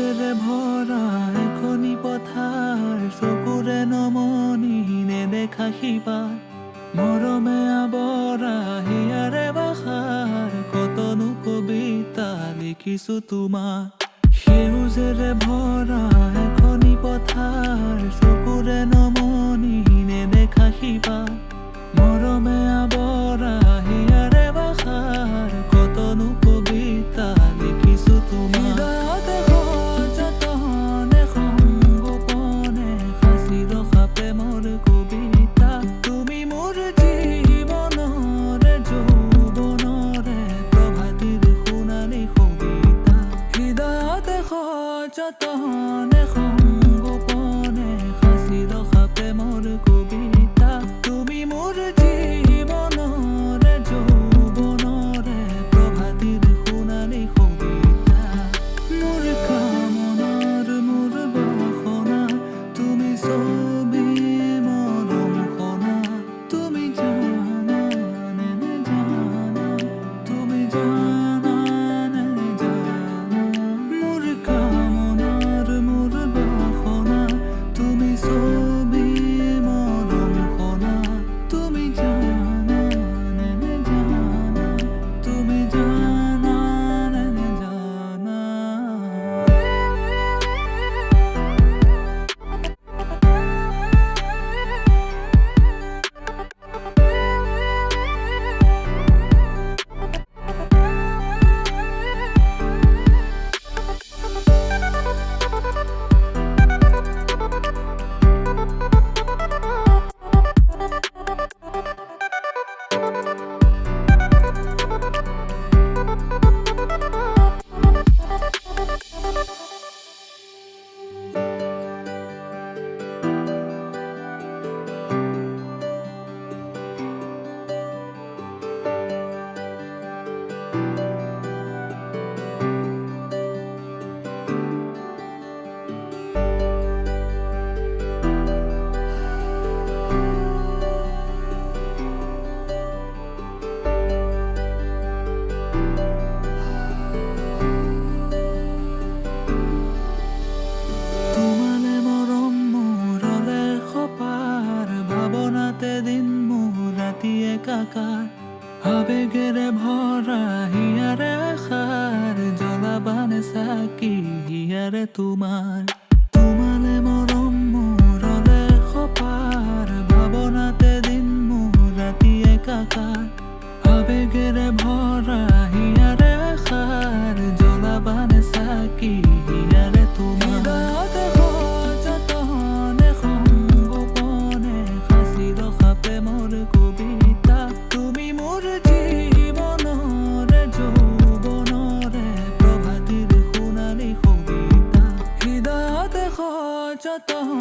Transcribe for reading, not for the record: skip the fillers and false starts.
সেউজেৰে ভৰা এখনি পথাৰ, চকুৰে নমনি নেদেখা সিপাৰ, মৰমে আৱৰা হিয়াৰে বাসাৰ, কতনো কবিতা লিখিছো তোমাৰ। সেউজেৰে ভৰা এখনি পথাৰ, চকুৰে নমনি নেদেখা সিপাৰ, মৰমে আৱৰা হিয়াৰে বাসাৰ, কতনো কবিতা লিখিছো তোমাৰ। যতনে সংগোপনে সাঁচি ৰখা প্ৰেমৰ কবিতা, তুমি মোৰ জীৱনৰে যৌৱনৰে প্ৰভাতিৰ সোণালী কবিতা। মোৰ কামনাৰ মোৰ বাসনা, তুমি ছবি মৰম সনা, তুমি জানা নে নেজানা, তুমি জানা নে নেজানা। মোৰ মোৰ বাসনা, তুমি ছবি মৰম সনা, তুমি জানা নে নেজানা, তুমি জানা নে নেজানা। দিন মোৰ ৰাতি একাকাৰ, আবেগেৰে ভৰা হিয়াৰে আশাৰ, জ্বলাবানে চাকি হিয়াৰে তোমাৰ। তোমালে মৰম মোৰলে সপাৰ, ভাৱনাতে দিন মোৰ ৰাতি একাকাৰ, আবেগেৰে ভৰা হিয়াৰে আশাৰ, জ্বলাবানে চাকি হিয়াৰে তোমাৰ। প্ৰেমৰ কবিতা, তুমি মোৰ জীৱনৰে যৌৱনৰে প্ৰভাতিৰ সোণালী কবিতা। হৃদয়তে সযতনে